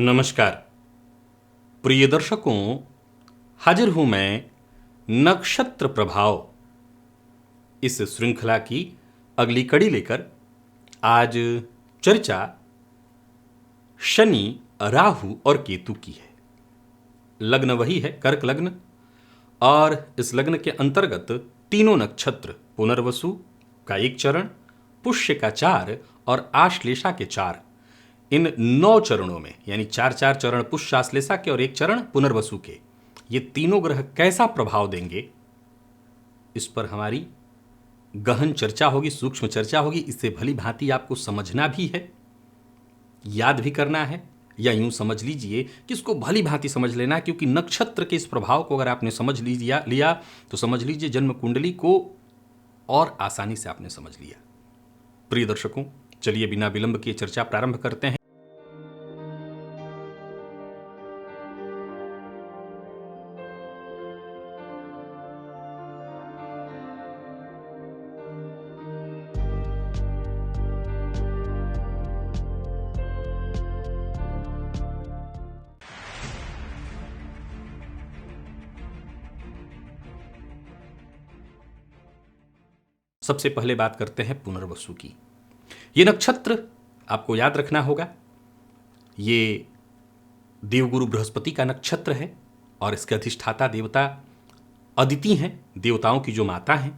नमस्कार प्रिय दर्शकों, हाजिर हूं मैं नक्षत्र प्रभाव इस श्रृंखला की अगली कड़ी लेकर। आज चर्चा शनि, राहु और केतु की है। लग्न वही है, कर्क लग्न, और इस लग्न के अंतर्गत तीनों नक्षत्र पुनर्वसु का एक चरण, पुष्य का 4 और आश्लेषा के 4, इन 9 चरणों में, यानी 4 चरण पुष्य आश्लेषा के और एक चरण पुनर्वसु के, ये तीनों ग्रह कैसा प्रभाव देंगे, इस पर हमारी गहन चर्चा होगी, सूक्ष्म चर्चा होगी। इससे भली भांति आपको समझना भी है, याद भी करना है, या यूं समझ लीजिए कि इसको भली भांति समझ लेना, क्योंकि नक्षत्र के इस प्रभाव को अगर आपने समझ लिया तो समझ लीजिए जन्म कुंडली को और आसानी से आपने समझ लिया। प्रिय दर्शकों, चलिए बिना विलंब किए चर्चा प्रारंभ करते हैं। सबसे पहले बात करते हैं पुनर्वसु की। ये नक्षत्र आपको याद रखना होगा, ये देवगुरु बृहस्पति का नक्षत्र है और इसके अधिष्ठाता देवता अदिति हैं, देवताओं की जो माता हैं।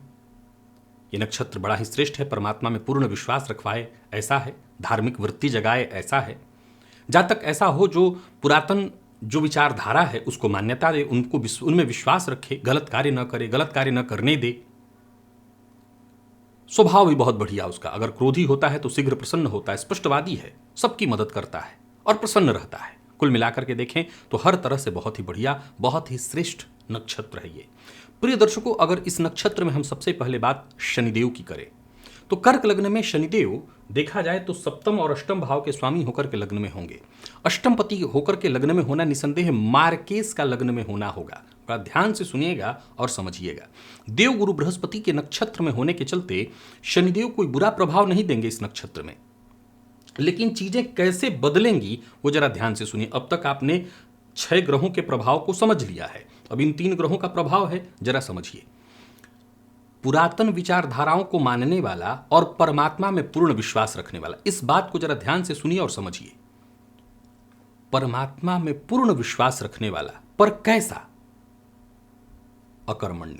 ये नक्षत्र बड़ा ही श्रेष्ठ है, परमात्मा में पूर्ण विश्वास रखवाए ऐसा है, धार्मिक वृत्ति जगाए ऐसा है। जहाँ तक ऐसा हो, जो पुरातन जो विचारधारा है उसको मान्यता दे, उनमें विश्वास रखे, गलत कार्य न करे, गलत कार्य न करने दे। स्वभाव भी बहुत बढ़िया उसका, अगर क्रोधी होता है तो शीघ्र प्रसन्न होता है, स्पष्टवादी है, सबकी मदद करता है और प्रसन्न रहता है। कुल मिलाकर के देखें तो हर तरह से बहुत ही बढ़िया, बहुत ही श्रेष्ठ नक्षत्र है ये। प्रिय दर्शकों, अगर इस नक्षत्र में हम सबसे पहले बात शनिदेव की करें तो कर्क लग्न में शनिदेव देखा जाए तो सप्तम और अष्टम भाव के स्वामी होकर के लग्न में होंगे। अष्टमपति होकर के लग्न में होना निसंदेह मार्केस का लग्न में होना होगा। बड़ा ध्यान से सुनिएगा और समझिएगा। देवगुरु बृहस्पति के नक्षत्र में होने के चलते शनिदेव कोई बुरा प्रभाव नहीं देंगे इस नक्षत्र में, लेकिन चीजें कैसे बदलेंगी वो जरा ध्यान से सुनिए। अब तक आपने 6 ग्रहों के प्रभाव को समझ लिया है, अब इन 3 ग्रहों का प्रभाव है, जरा समझिए। पुरातन विचारधाराओं को मानने वाला और परमात्मा में पूर्ण विश्वास रखने वाला, इस बात को जरा ध्यान से सुनिए और समझिए। परमात्मा में पूर्ण विश्वास रखने वाला, पर कैसा? अकर्मण्य,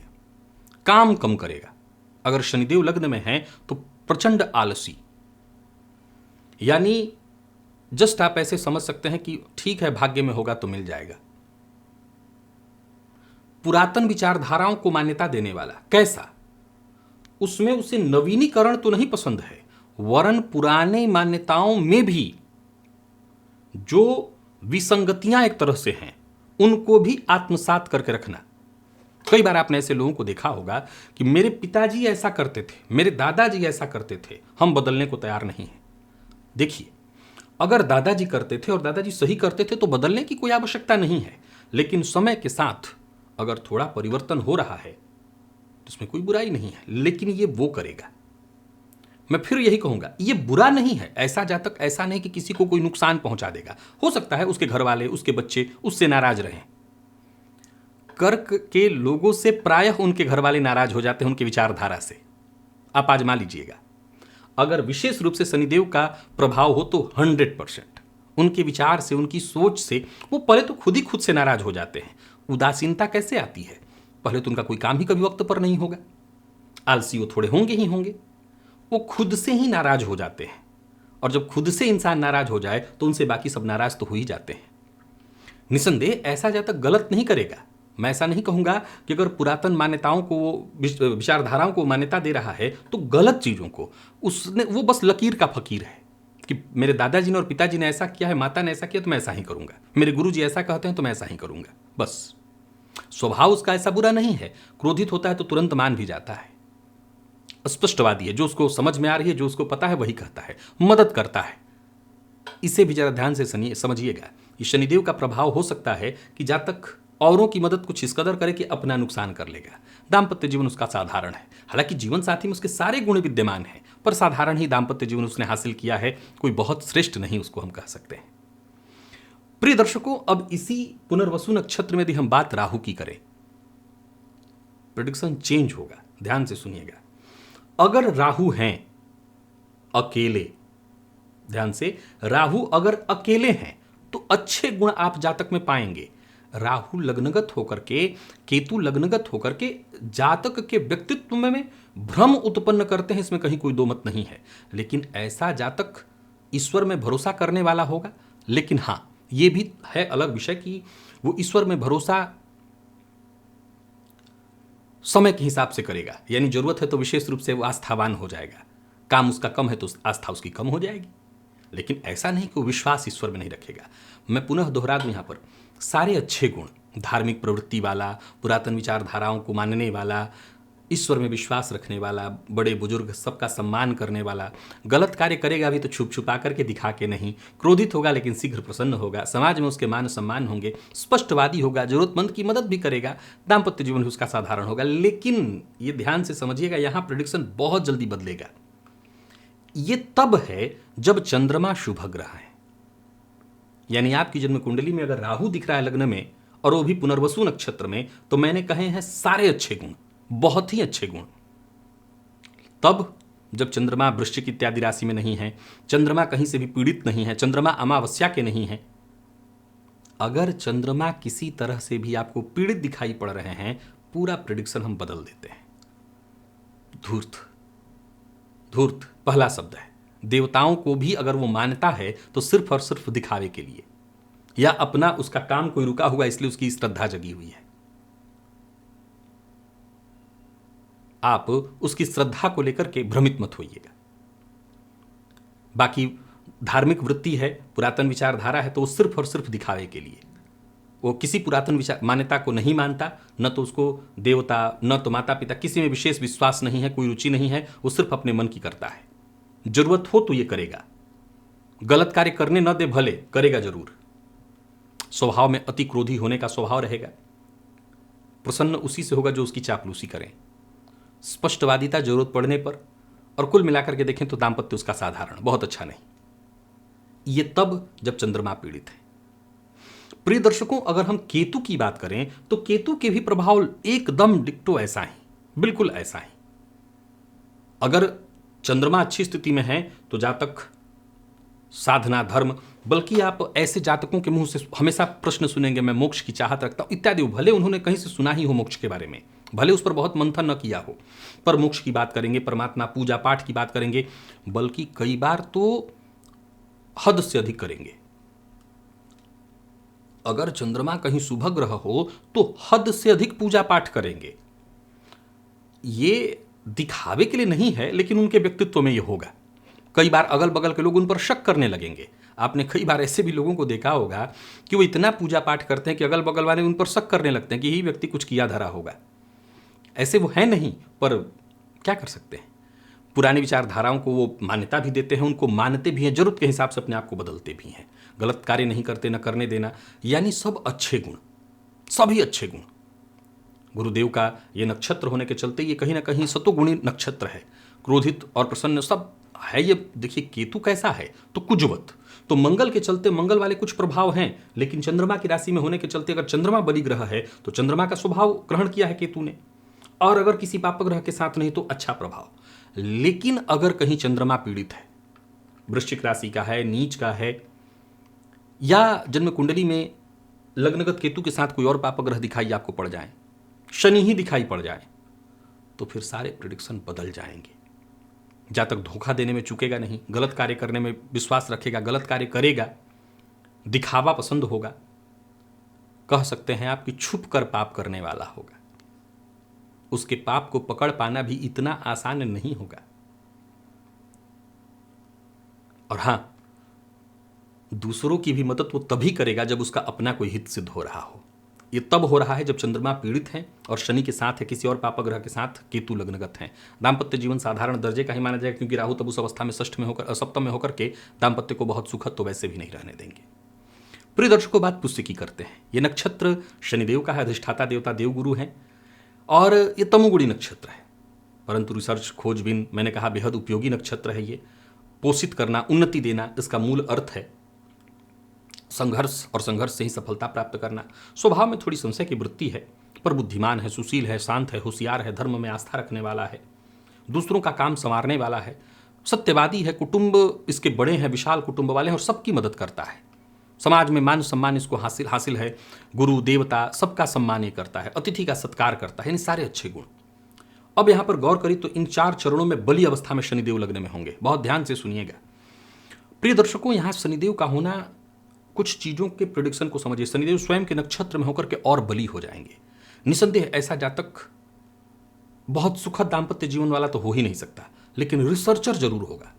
काम कम करेगा। अगर शनिदेव लग्न में है तो प्रचंड आलसी, यानी जस्ट आप ऐसे समझ सकते हैं कि ठीक है, भाग्य में होगा तो मिल जाएगा। पुरातन विचारधाराओं को मान्यता देने वाला, कैसा? उसमें उसे नवीनीकरण तो नहीं पसंद है, वरन पुराने मान्यताओं में भी जो विसंगतियां एक तरह से हैं उनको भी आत्मसात करके रखना। कई बार आपने ऐसे लोगों को देखा होगा कि मेरे पिताजी ऐसा करते थे, मेरे दादाजी ऐसा करते थे, हम बदलने को तैयार नहीं हैं। देखिए, अगर दादाजी करते थे और दादाजी सही करते थे तो बदलने की कोई आवश्यकता नहीं है, लेकिन समय के साथ अगर थोड़ा परिवर्तन हो रहा है तो इसमें कोई बुराई नहीं है, लेकिन ये वो करेगा। मैं फिर यही कहूंगा, ये बुरा नहीं है। ऐसा जातक ऐसा नहीं कि किसी को कोई नुकसान पहुंचा देगा। हो सकता है उसके घर वाले, उसके बच्चे उससे नाराज रहें। कर्क के लोगों से प्रायः उनके घर वाले नाराज हो जाते हैं उनके विचारधारा से। आप आजमा लीजिएगा। अगर विशेष रूप से शनिदेव का प्रभाव हो तो 100% उनके विचार से, उनकी सोच से वो पहले तो खुद से नाराज हो जाते हैं। उदासीनता कैसे आती है? पहले तो उनका कोई काम ही कभी वक्त पर नहीं होगा, आलसी वो थोड़े होंगे ही होंगे, वो खुद से ही नाराज हो जाते हैं। और जब खुद से इंसान नाराज हो जाए तो उनसे बाकी सब नाराज तो हो ही जाते हैं। निसंदेह ऐसा जातक गलत नहीं करेगा। मैं ऐसा नहीं कहूंगा कि अगर पुरातन मान्यताओं को, विचारधाराओं को मान्यता दे रहा है तो गलत चीजों को उसने, वो बस लकीर का फकीर है कि मेरे दादाजी ने और पिताजी ने ऐसा किया है, माता ने ऐसा किया तो मैं ऐसा ही करूंगा, मेरे गुरुजी ऐसा कहते हैं तो मैं ऐसा ही करूंगा। बस स्वभाव उसका ऐसा बुरा नहीं है। क्रोधित होता है तो तुरंत मान भी जाता है, स्पष्टवादी है, जो उसको समझ में आ रही है, जो उसको पता है वही कहता है, मदद करता है। इसे भी जरा ध्यान से समझिएगा। ये शनिदेव का प्रभाव हो सकता है कि जातक औरों की मदद कुछ इस कदर करे कि अपना नुकसान कर लेगा। दाम्पत्य जीवन उसका साधारण है, हालांकि जीवन साथी में उसके सारे गुण विद्यमान हैं, पर साधारण ही दाम्पत्य जीवन उसने हासिल किया है, कोई बहुत श्रेष्ठ नहीं उसको हम कह सकते हैं। प्रिय दर्शकों, अब इसी पुनर्वसु नक्षत्र में यदि हम बात राहु की करें, प्रेडिक्शन चेंज होगा। ध्यान से सुनिएगा। अगर राहु हैं अकेले, ध्यान से, राहु अगर अकेले हैं तो अच्छे गुण आप जातक में पाएंगे। राहु लग्नगत होकर के, केतु लग्नगत होकर के जातक के व्यक्तित्व में भ्रम उत्पन्न करते हैं, इसमें कहीं कोई दो मत नहीं है। लेकिन ऐसा जातक ईश्वर में भरोसा करने वाला होगा। लेकिन हां, यह भी है अलग विषय कि वो ईश्वर में भरोसा समय के हिसाब से करेगा। यानी जरूरत है तो विशेष रूप से वो आस्थावान हो जाएगा, काम उसका कम है तो आस्था उसकी कम हो जाएगी। लेकिन ऐसा नहीं कि वो विश्वास ईश्वर में नहीं रखेगा। मैं पुनः दोहरा दूं, यहां पर सारे अच्छे गुण, धार्मिक प्रवृत्ति वाला, पुरातन विचारधाराओं को मानने वाला, ईश्वर में विश्वास रखने वाला, बड़े बुजुर्ग सबका सम्मान करने वाला, गलत कार्य करेगा भी तो छुप छुपा करके दिखा के नहीं, क्रोधित होगा लेकिन शीघ्र प्रसन्न होगा, समाज में उसके मान सम्मान होंगे, स्पष्टवादी होगा, जरूरतमंद की मदद भी करेगा, दाम्पत्य जीवन भी उसका साधारण होगा। लेकिन ये ध्यान से समझिएगा, यहां प्रेडिक्शन बहुत जल्दी बदलेगा। ये तब है जब चंद्रमा शुभ ग्रह है। यानी आपकी जन्म कुंडली में अगर राहु दिख रहा है लग्न में, और वो भी पुनर्वसु नक्षत्र में, तो मैंने कहे हैं सारे अच्छे गुण, बहुत ही अच्छे गुण। तब जब चंद्रमा वृश्चिक इत्यादि राशि में नहीं है, चंद्रमा कहीं से भी पीड़ित नहीं है, चंद्रमा अमावस्या के नहीं है। अगर चंद्रमा किसी तरह से भी आपको पीड़ित दिखाई पड़ रहे हैं, पूरा प्रेडिक्शन हम बदल देते हैं। धूर्त, धूर्त पहला शब्द है। देवताओं को भी अगर वो मानता है तो सिर्फ और सिर्फ दिखावे के लिए, या अपना उसका काम कोई रुका हुआ इसलिए उसकी श्रद्धा जगी हुई है। आप उसकी श्रद्धा को लेकर के भ्रमित मत होइएगा। बाकी धार्मिक वृत्ति है, पुरातन विचारधारा है, तो वो सिर्फ और सिर्फ दिखावे के लिए। वो किसी पुरातन विचार मान्यता को नहीं मानता, न तो उसको देवता, न तो माता पिता, किसी में विशेष विश्वास नहीं है, कोई रुचि नहीं है। वो सिर्फ अपने मन की करता है। जरूरत हो तो ये करेगा, गलत कार्य करने न दे भले, करेगा जरूर। स्वभाव में अति क्रोधी होने का स्वभाव रहेगा। प्रसन्न उसी से होगा जो उसकी चापलूसी करें। स्पष्टवादिता जरूरत पड़ने पर, और कुल मिलाकर के देखें तो दाम्पत्य उसका साधारण, बहुत अच्छा नहीं। ये तब जब चंद्रमा पीड़ित है। प्रिय दर्शकों, अगर हम केतु की बात करें तो केतु के भी प्रभाव एकदम डिक्टो ऐसा ही, बिल्कुल ऐसा ही। अगर चंद्रमा अच्छी स्थिति में है तो जातक साधना, धर्म, बल्कि आप ऐसे जातकों के मुंह से हमेशा प्रश्न सुनेंगे, मैं मोक्ष की चाहत रखता हूं इत्यादि। भले उन्होंने कहीं से सुना ही हो मोक्ष के बारे में, भले उस पर बहुत मंथन न किया हो, पर मोक्ष की बात करेंगे, परमात्मा पूजा पाठ की बात करेंगे, बल्कि कई बार तो हद से अधिक करेंगे। अगर चंद्रमा कहीं शुभ ग्रह हो तो हद से अधिक पूजा पाठ करेंगे। ये दिखावे के लिए नहीं है, लेकिन उनके व्यक्तित्व में ये होगा। कई बार अगल बगल के लोग उन पर शक करने लगेंगे। आपने कई बार ऐसे भी लोगों को देखा होगा कि वो इतना पूजा पाठ करते हैं कि अगल बगल वाले उन पर शक करने लगते हैं कि यही व्यक्ति कुछ किया धरा होगा। ऐसे वो है नहीं, पर क्या कर सकते हैं। पुरानी विचारधाराओं को वो मान्यता भी देते हैं, उनको मानते भी हैं, जरूरत के हिसाब से अपने आप को बदलते भी हैं। गलत कार्य नहीं करते, न करने देना, यानी सब अच्छे गुण, सभी अच्छे गुण। गुरुदेव का ये नक्षत्र होने के चलते ये कहीं ना कहीं सतोगुणी नक्षत्र है। क्रोधित और प्रसन्न सब है। ये देखिए केतु कैसा है, तो कुजवत, तो मंगल के चलते मंगल वाले कुछ प्रभाव हैं, लेकिन चंद्रमा की राशि में होने के चलते, अगर चंद्रमा बलि ग्रह है तो चंद्रमा का स्वभाव ग्रहण किया है केतु ने, और अगर किसी पाप ग्रह के साथ नहीं तो अच्छा प्रभाव। लेकिन अगर कहीं चंद्रमा पीड़ित है, वृश्चिक राशि का है, नीच का है, या जन्म कुंडली में लग्नगत केतु के साथ कोई और पाप ग्रह दिखाई आपको पड़ जाए, शनि ही दिखाई पड़ जाए, तो फिर सारे प्रेडिक्शन बदल जाएंगे। जातक धोखा देने में चूकेगा नहीं, गलत कार्य करने में विश्वास रखेगा, गलत कार्य करेगा, दिखावा पसंद होगा, कह सकते हैं आपकी छुप कर पाप करने वाला होगा। उसके पाप को पकड़ पाना भी इतना आसान नहीं होगा। और हां, दूसरों की भी मदद वो तभी करेगा जब उसका अपना कोई हित सिद्ध हो रहा हो। ये तब हो रहा है जब चंद्रमा पीड़ित है और शनि के साथ है, किसी और पाप ग्रह के साथ केतु लग्नगत है। दाम्पत्य जीवन साधारण दर्जे का ही माना जाएगा, क्योंकि राहु तब उस अवस्था में षष्ठ में होकर, सप्तम में होकर के दाम्पत्य को बहुत सुखद तो वैसे भी नहीं रहने देंगे। प्रिय दर्शकों, बात पुष्य की करते हैं। ये नक्षत्र शनिदेव का है, अधिष्ठाता देवता देवगुरु हैं, और ये तमोगुणी नक्षत्र है, परंतु रिसर्च खोजबीन मैंने कहा बेहद उपयोगी नक्षत्र है। ये पोषित करना, उन्नति देना, इसका मूल अर्थ है। संघर्ष और संघर्ष से ही सफलता प्राप्त करना। स्वभाव में थोड़ी संशय की वृत्ति है, पर बुद्धिमान है, सुशील है, शांत है, होशियार है, धर्म में आस्था रखने वाला है, दूसरों का काम संवारने वाला है, सत्यवादी है, कुटुंब इसके बड़े हैं, विशाल कुटुंब वाले हैं और सबकी मदद करता है। समाज में मान सम्मान इसको हासिल है, गुरु देवता सबका सम्मान ये करता है, अतिथि का सत्कार करता है, इन सारे अच्छे गुण। अब यहां पर गौर करी तो इन 4 चरणों में बली अवस्था में शनिदेव लग्न में होंगे। बहुत ध्यान से सुनिएगा प्रिय दर्शकों, यहां शनिदेव का होना कुछ चीजों के प्रिडिक्शन को समझिए। शनिदेव स्वयं के नक्षत्र में होकर के और बली हो जाएंगे। निसंदेह ऐसा जातक बहुत सुखद दाम्पत्य जीवन वाला तो हो ही नहीं सकता, लेकिन रिसर्चर जरूर होगा।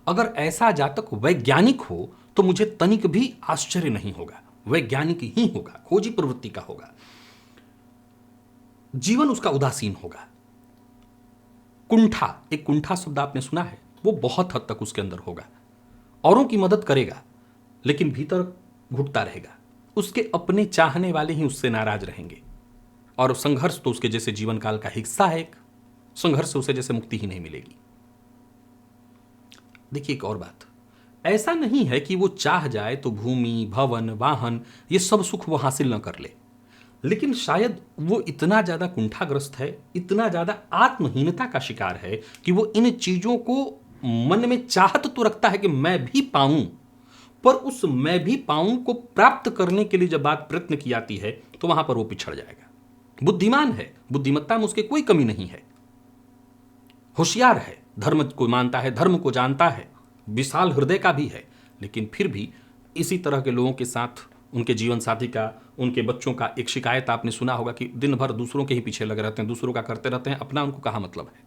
अगर ऐसा जातक वैज्ञानिक हो तो मुझे तनिक भी आश्चर्य नहीं होगा, वैज्ञानिक ही होगा, खोजी प्रवृत्ति का होगा। जीवन उसका उदासीन होगा। कुंठा, एक कुंठा शब्द आपने सुना है, वो बहुत हद तक उसके अंदर होगा। औरों की मदद करेगा लेकिन भीतर घुटता रहेगा। उसके अपने चाहने वाले ही उससे नाराज रहेंगे और संघर्ष तो उसके जैसे जीवन काल का हिस्सा है। एक संघर्ष से उसे जैसे मुक्ति ही नहीं मिलेगी। देखिए एक और बात, ऐसा नहीं है कि वो चाह जाए तो भूमि, भवन, वाहन ये सब सुख वो हासिल न कर ले, लेकिन शायद वो इतना ज्यादा कुंठाग्रस्त है, इतना ज्यादा आत्महीनता का शिकार है कि वो इन चीजों को मन में चाहत तो रखता है कि मैं भी पाऊं, पर उस मैं भी पाऊं को प्राप्त करने के लिए जब बात प्रयत्न की जाती है तो वहां पर वो पिछड़ जाएगा। बुद्धिमान है, बुद्धिमत्ता में उसके कोई कमी नहीं है, होशियार है, धर्म को मानता है, धर्म को जानता है, विशाल हृदय का भी है, लेकिन फिर भी इसी तरह के लोगों के साथ उनके जीवन साथी का, उनके बच्चों का एक शिकायत आपने सुना होगा कि दिन भर दूसरों के ही पीछे लगे रहते हैं, दूसरों का करते रहते हैं, अपना उनको कहाँ मतलब है।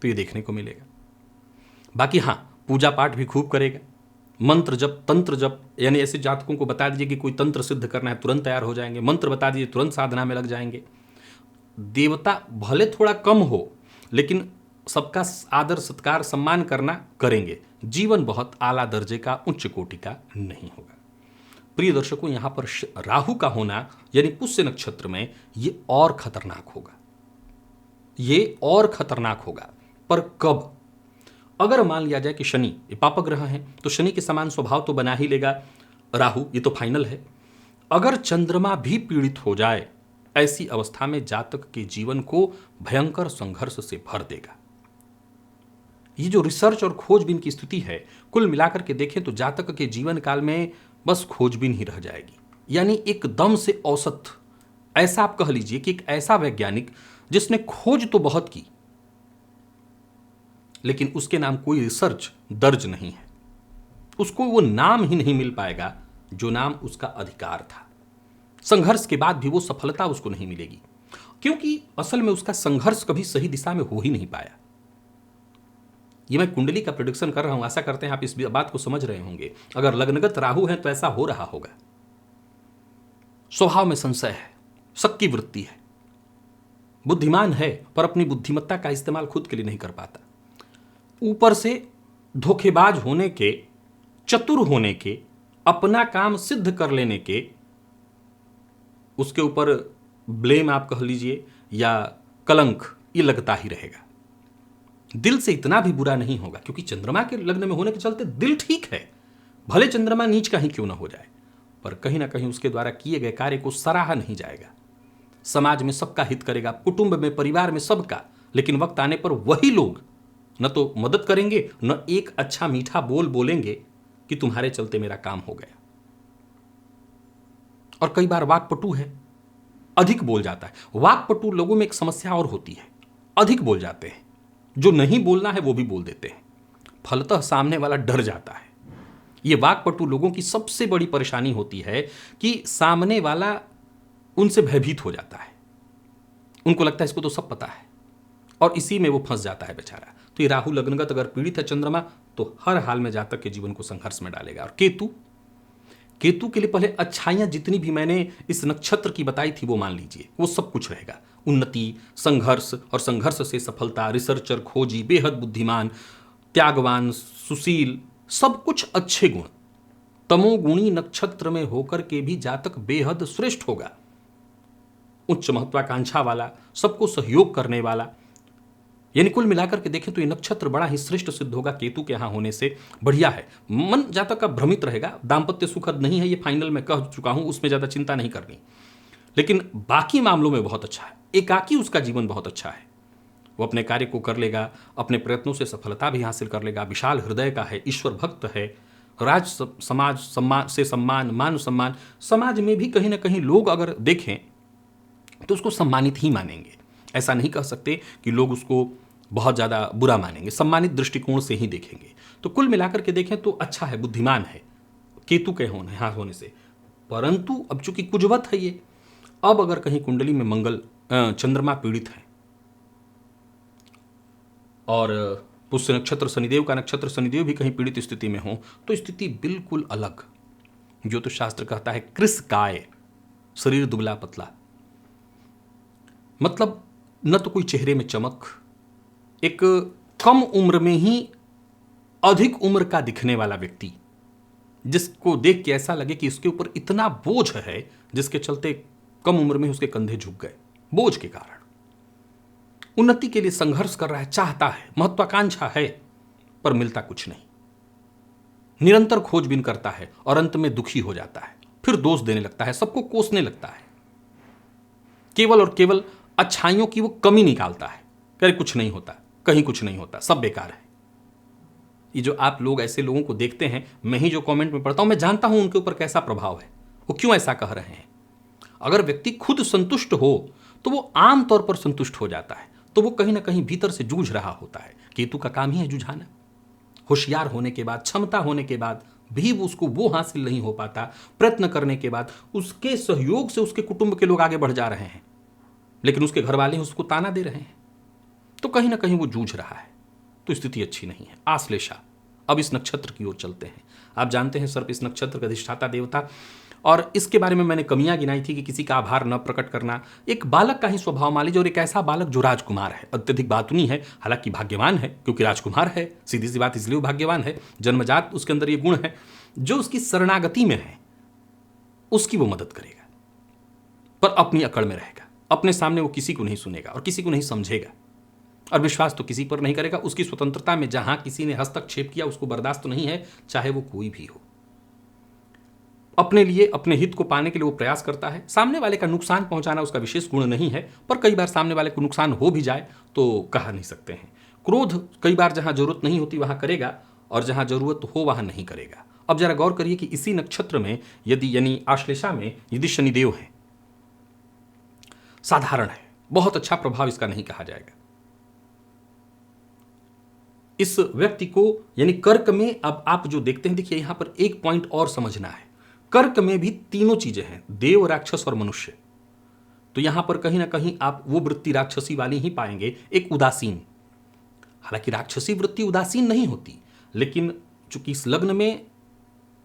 तो ये देखने को मिलेगा। बाकी हाँ, पूजा पाठ भी खूब करेगा, मंत्र जप, तंत्र जप, यानी ऐसे जातकों को बता दीजिए कि कोई तंत्र सिद्ध करना है, तुरंत तैयार हो जाएंगे। मंत्र बता दीजिए, तुरंत साधना में लग जाएंगे। देवता भले थोड़ा कम हो लेकिन सबका आदर सत्कार सम्मान करना करेंगे। जीवन बहुत आला दर्जे का, उच्च कोटि का नहीं होगा। प्रिय दर्शकों, यहां पर राहु का होना यानी पुष्य नक्षत्र में ये और खतरनाक होगा, ये और खतरनाक होगा। पर कब? अगर मान लिया जाए कि शनि ये पापक ग्रह है तो शनि के समान स्वभाव तो बना ही लेगा राहु, ये तो फाइनल है। अगर चंद्रमा भी पीड़ित हो जाए, ऐसी अवस्था में जातक के जीवन को भयंकर संघर्ष से भर देगा। ये जो रिसर्च और खोजबीन की स्थिति है, कुल मिलाकर के देखें तो जातक के जीवन काल में बस खोजबीन ही रह जाएगी। यानी एकदम से औसत, ऐसा आप कह लीजिए कि एक ऐसा वैज्ञानिक जिसने खोज तो बहुत की लेकिन उसके नाम कोई रिसर्च दर्ज नहीं है, उसको वो नाम ही नहीं मिल पाएगा जो नाम उसका अधिकार था। संघर्ष के बाद भी वो सफलता उसको नहीं मिलेगी, क्योंकि असल में उसका संघर्ष कभी सही दिशा में हो ही नहीं पाया। ये मैं कुंडली का प्रेडिक्शन कर रहा हूं, आशा करते हैं आप इस बात को समझ रहे होंगे। अगर लग्नगत राहु है तो ऐसा हो रहा होगा। स्वभाव में संशय है, शक की वृत्ति है, बुद्धिमान है पर अपनी बुद्धिमत्ता का इस्तेमाल खुद के लिए नहीं कर पाता। ऊपर से धोखेबाज होने के, चतुर होने के, अपना काम सिद्ध कर लेने के, उसके ऊपर ब्लेम आप कह लीजिए या कलंक, ये लगता ही रहेगा। दिल से इतना भी बुरा नहीं होगा, क्योंकि चंद्रमा के लग्न में होने के चलते दिल ठीक है, भले चंद्रमा नीच का ही क्यों ना हो जाए, पर कहीं ना कहीं उसके द्वारा किए गए कार्य को सराहा नहीं जाएगा। समाज में सबका हित करेगा, कुटुंब में, परिवार में सबका, लेकिन वक्त आने पर वही लोग न तो मदद करेंगे न एक अच्छा मीठा बोल बोलेंगे कि तुम्हारे चलते मेरा काम हो गया। और कई बार वाकपटु है, अधिक बोल जाता है। वाकपटु लोगों में एक समस्या और होती है, अधिक बोल जाते हैं, जो नहीं बोलना है वो भी बोल देते हैं, फलतः सामने वाला डर जाता है। ये वाकपटु लोगों की सबसे बड़ी परेशानी होती है कि सामने वाला उनसे भयभीत हो जाता है, उनको लगता है इसको तो सब पता है, और इसी में वो फंस जाता है बेचारा। तो ये राहु लग्नगत अगर पीड़ित है चंद्रमा, तो हर हाल में जातक के जीवन को संघर्ष में डालेगा। और केतु के लिए पहले अच्छाइयां जितनी भी मैंने इस नक्षत्र की बताई थी वो मान लीजिए, वो सब कुछ रहेगा। उन्नति, संघर्ष और संघर्ष से सफलता, रिसर्चर, खोजी, बेहद बुद्धिमान, त्यागवान, सुशील, सब कुछ अच्छे गुण। तमोगुणी नक्षत्र में होकर के भी जातक बेहद श्रेष्ठ होगा, उच्च महत्वाकांक्षा वाला, सबको सहयोग करने वाला, यानी कुल मिलाकर के देखें तो ये नक्षत्र बड़ा ही श्रेष्ठ सिद्ध होगा केतु के यहां होने से, बढ़िया है। मन जातक का भ्रमित रहेगा, दाम्पत्य सुखद नहीं है, ये फाइनल मैं कह चुका हूं, उसमें ज्यादा चिंता नहीं करनी, लेकिन बाकी मामलों में बहुत अच्छा है। एकाकी उसका जीवन बहुत अच्छा है, वो अपने कार्य को कर लेगा, अपने प्रयत्नों से सफलता भी हासिल कर लेगा, विशाल हृदय का है, ईश्वर भक्त है, राज समाज सम्मान से सम्मान, मान सम्मान, समाज में भी कहीं ना कहीं लोग अगर देखें तो उसको सम्मानित ही मानेंगे। ऐसा नहीं कह सकते कि लोग उसको बहुत ज़्यादा बुरा मानेंगे, सम्मानित दृष्टिकोण से ही देखेंगे। तो कुल मिलाकर के देखें तो अच्छा है, बुद्धिमान है केतु के होने यहाँ होने से। परंतु अब चूंकि कुजवत है ये, अब अगर कहीं कुंडली में मंगल चंद्रमा पीड़ित है और पुष्य नक्षत्र शनिदेव का नक्षत्र शनिदेव भी कहीं पीड़ित स्थिति में हो तो स्थिति बिल्कुल अलग। ज्योतिष शास्त्र कहता है कृस काय, शरीर दुबला पतला, मतलब न तो कोई चेहरे में चमक, एक कम उम्र में ही अधिक उम्र का दिखने वाला व्यक्ति, जिसको देख के ऐसा लगे कि इसके ऊपर इतना बोझ है जिसके चलते कम उम्र में उसके कंधे झुक गए बोझ के कारण। उन्नति के लिए संघर्ष कर रहा है, चाहता है, महत्वाकांक्षा है, पर मिलता कुछ नहीं, निरंतर खोजबीन करता है और अंत में दुखी हो जाता है, फिर दोष देने लगता है, सबको कोसने लगता है, केवल और केवल अच्छाइयों की वो कमी निकालता है, कहीं कुछ नहीं होता, कहीं कुछ नहीं होता, सब बेकार है। ये जो आप लोग ऐसे लोगों को देखते हैं, मैं ही जो कमेंट में पढ़ता हूं, मैं जानता हूं उनके ऊपर कैसा प्रभाव है, वो क्यों ऐसा कह रहे हैं। अगर व्यक्ति खुद संतुष्ट हो तो वो आम तौर पर संतुष्ट हो जाता है, तो वो कहीं ना कहीं भीतर से जूझ रहा होता है। केतु का काम ही है जुझाना। होशियार होने के बाद, क्षमता होने के बाद भी उसको वो हासिल नहीं हो पाता, प्रयत्न करने के बाद उसके सहयोग से उसके कुटुंब के लोग आगे बढ़ जा रहे हैं, लेकिन उसके घर वाले उसको ताना दे रहे हैं, तो कहीं ना कहीं वो जूझ रहा है, तो स्थिति अच्छी नहीं है। आश्लेषा, अब इस नक्षत्र की ओर चलते हैं। आप जानते हैं सर्प इस नक्षत्र का अधिष्ठाता देवता, और इसके बारे में मैंने कमियां गिनाई थी कि किसी का आभार न प्रकट करना, एक बालक का ही स्वभाव मान लीजिए, और एक ऐसा बालक जो राजकुमार है, अत्यधिक बातूनी है, हालांकि भाग्यवान है क्योंकि राजकुमार है, सीधी सी बात, इसलिए वो भाग्यवान है, जन्मजात उसके अंदर ये गुण है, जो उसकी शरणागति में है उसकी वो मदद करेगा, पर अपनी अकड़ में रहेगा, अपने सामने वो किसी को नहीं सुनेगा और किसी को नहीं समझेगा, और विश्वास तो किसी पर नहीं करेगा। उसकी स्वतंत्रता में जहां किसी ने हस्तक्षेप किया उसको बर्दाश्त नहीं है, चाहे वो कोई भी हो। अपने लिए, अपने हित को पाने के लिए वो प्रयास करता है। सामने वाले का नुकसान पहुंचाना उसका विशेष गुण नहीं है, पर कई बार सामने वाले को नुकसान हो भी जाए तो कहा नहीं सकते हैं। क्रोध कई बार जहां जरूरत नहीं होती वहां करेगा, और जहां जरूरत हो वहां नहीं करेगा। अब जरा गौर करिए कि इसी नक्षत्र में यदि, यानी आश्लेषा में यदि शनिदेव है, साधारण है, बहुत अच्छा प्रभाव इसका नहीं कहा जाएगा। इस व्यक्ति को, यानी कर्क में, अब आप जो देखते हैं, देखिए यहां पर एक पॉइंट और समझना है, कर्क में भी तीनों चीजें हैं, देव, राक्षस और मनुष्य। तो यहां पर कहीं ना कहीं आप वो वृत्ति राक्षसी वाली ही पाएंगे, एक उदासीन। हालांकि राक्षसी वृत्ति उदासीन नहीं होती, लेकिन चूंकि इस लग्न में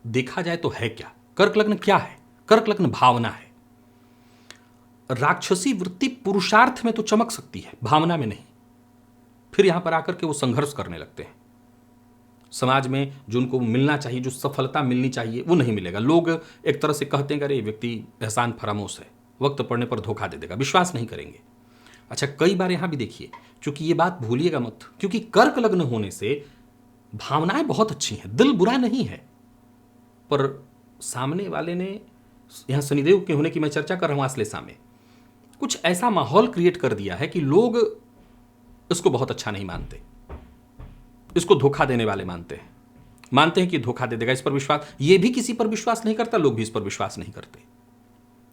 देखा जाए तो है क्या, कर्क लग्न क्या है, कर्क लग्न भावना है। राक्षसी वृत्ति पुरुषार्थ में तो चमक सकती है, भावना में नहीं। फिर यहां पर आकर के वो संघर्ष करने लगते हैं, समाज में जो उनको मिलना चाहिए, जो सफलता मिलनी चाहिए, वो नहीं मिलेगा। लोग एक तरह से कहते हैं कि अरे व्यक्ति एहसान फरामोश है, वक्त पड़ने पर धोखा दे देगा, विश्वास नहीं करेंगे। अच्छा, कई बार यहां भी देखिए, क्योंकि ये बात भूलिएगा मत, क्योंकि कर्क लग्न होने से भावनाएं बहुत अच्छी हैं, दिल बुरा नहीं है, पर सामने वाले ने, यहां शनिदेव के होने की मैं चर्चा कर रहा हूं, आश्लेषा में कुछ ऐसा माहौल क्रिएट कर दिया है कि लोग इसको बहुत अच्छा नहीं मानते, इसको धोखा देने वाले मानते हैं कि धोखा दे देगा, इस पर विश्वास, ये भी किसी पर विश्वास नहीं करता, लोग भी इस पर विश्वास नहीं करते।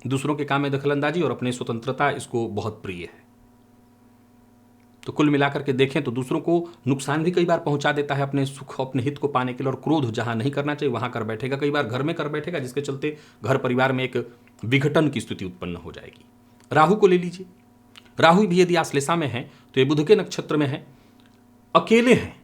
दूसरों के काम में दखलंदाजी और अपनी स्वतंत्रता इसको बहुत प्रिय है। तो कुल मिलाकर के देखें तो दूसरों को नुकसान भी कई बार पहुंचा देता है अपने सुख, अपने हित को पाने के लिए, और क्रोध जहां नहीं करना चाहिए वहां कर बैठेगा, कई बार घर में कर बैठेगा, जिसके चलते घर परिवार में एक विघटन की स्थिति उत्पन्न हो जाएगी। राहु को ले लीजिए, राहु भी यदि आश्लेषा में है तो ये बुध के नक्षत्र में है, अकेले हैं,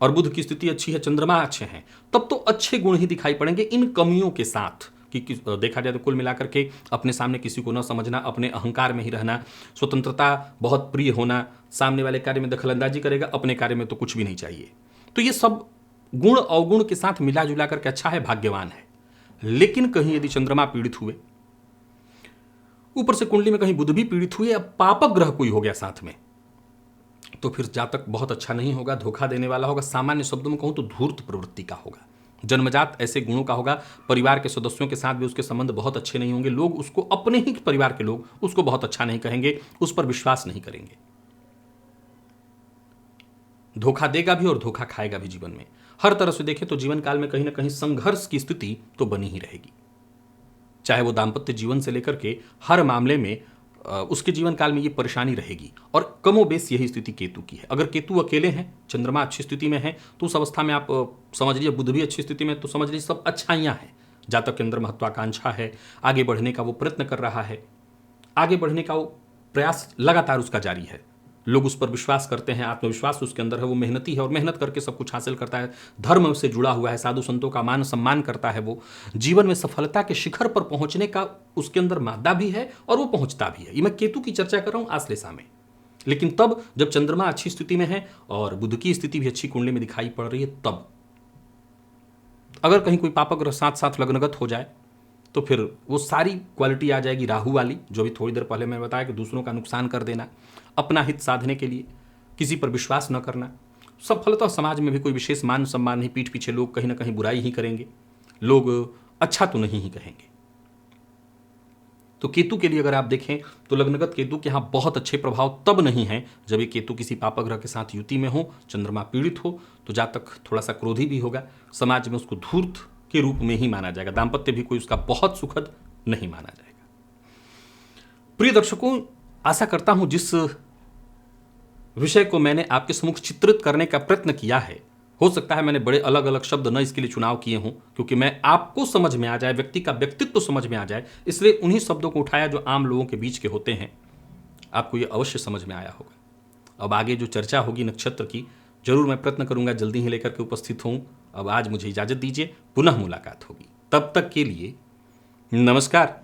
और बुध की स्थिति अच्छी है, चंद्रमा अच्छे हैं, तब तो अच्छे गुण ही दिखाई पड़ेंगे, इन कमियों के साथ कि देखा जाए तो कुल मिलाकर के अपने सामने किसी को न समझना, अपने अहंकार में ही रहना, स्वतंत्रता बहुत प्रिय होना, सामने वाले कार्य में दखलंदाजी करेगा, अपने कार्य में तो कुछ भी नहीं चाहिए। तो ये सब गुण अवगुण के साथ मिला जुला करके अच्छा है, भाग्यवान है। लेकिन कहीं यदि चंद्रमा पीड़ित हुए, ऊपर से कुंडली में कहीं बुध भी पीड़ित हुए, अब पापक ग्रह कोई हो गया साथ में, तो फिर जातक बहुत अच्छा नहीं होगा, धोखा देने वाला होगा। सामान्य शब्दों में कहूँ तो धूर्त प्रवृत्ति का होगा, जन्मजात ऐसे गुणों का होगा। परिवार के सदस्यों के साथ भी उसके संबंध बहुत अच्छे नहीं होंगे। लोग उसको, अपने ही परिवार के लोग उसको बहुत अच्छा नहीं कहेंगे, उस पर विश्वास नहीं करेंगे। धोखा देगा भी और धोखा खाएगा भी। जीवन में हर तरह से देखें तो जीवन काल में कहीं ना कहीं संघर्ष की स्थिति तो बनी ही रहेगी, चाहे वो दाम्पत्य जीवन से लेकर के हर मामले में उसके जीवन काल में ये परेशानी रहेगी। और कमोबेश यही स्थिति केतु की है। अगर केतु अकेले हैं, चंद्रमा अच्छी स्थिति में है, तो उस अवस्था में आप समझ लीजिए, बुध भी अच्छी स्थिति में, तो समझ लीजिए सब अच्छाइयाँ हैं। जातक के अंदर महत्वाकांक्षा है, आगे बढ़ने का वो प्रयत्न कर रहा है, आगे बढ़ने का वो प्रयास लगातार उसका जारी है। लोग उस पर विश्वास करते हैं, आत्मविश्वास उसके अंदर है, वो मेहनती है और मेहनत करके सब कुछ हासिल करता है, धर्म से जुड़ा हुआ है, साधु संतों का मान सम्मान करता है। वो जीवन में सफलता के शिखर पर पहुंचने का उसके अंदर मादा भी है और वो पहुंचता भी है। ये मैं केतु की चर्चा कर रहा हूं आश्लेषा में। लेकिन तब जब चंद्रमा अच्छी स्थिति में है और बुध की स्थिति भी अच्छी कुंडली में दिखाई पड़ रही है, तब अगर कहीं कोई पापक ग्रह साथ साथ लग्नगत हो जाए तो फिर वो सारी क्वालिटी आ जाएगी राहु वाली, जो भी थोड़ी देर पहले मैंने बताया कि दूसरों का नुकसान कर देना, अपना हित साधने के लिए किसी पर विश्वास न करना। सफलता समाज में भी कोई विशेष मान सम्मान नहीं, पीठ पीछे लोग कहीं ना कहीं बुराई ही करेंगे, लोग अच्छा तो नहीं ही कहेंगे। तो केतु के लिए अगर आप देखें तो लग्नगत केतु के यहाँ बहुत अच्छे प्रभाव तब नहीं है जब ये केतु किसी पापक ग्रह के साथ युति में हो, चंद्रमा पीड़ित हो, तो जातक थोड़ा सा क्रोधी भी होगा, समाज में उसको धूर्त के रूप में ही माना जाएगा, दाम्पत्य भी कोई उसका बहुत सुखद नहीं माना जाएगा। प्रिय दर्शकों, आशा करता हूं जिस विषय को मैंने आपके सम्मुख चित्रित करने का प्रयत्न किया है, हो सकता है मैंने बड़े अलग अलग शब्द न इसके लिए चुनाव किए हों, क्योंकि मैं आपको समझ में आ जाए, व्यक्ति का व्यक्तित्व समझ में आ जाए, इसलिए उन्हीं शब्दों को उठाया जो आम लोगों के बीच के होते हैं। आपको ये अवश्य समझ में आया होगा। अब आगे जो चर्चा होगी नक्षत्र की, जरूर मैं प्रयत्न करूंगा जल्दी ही लेकर के उपस्थित हूं। अब आज मुझे इजाजत दीजिए, पुनः मुलाकात होगी, तब तक के लिए नमस्कार।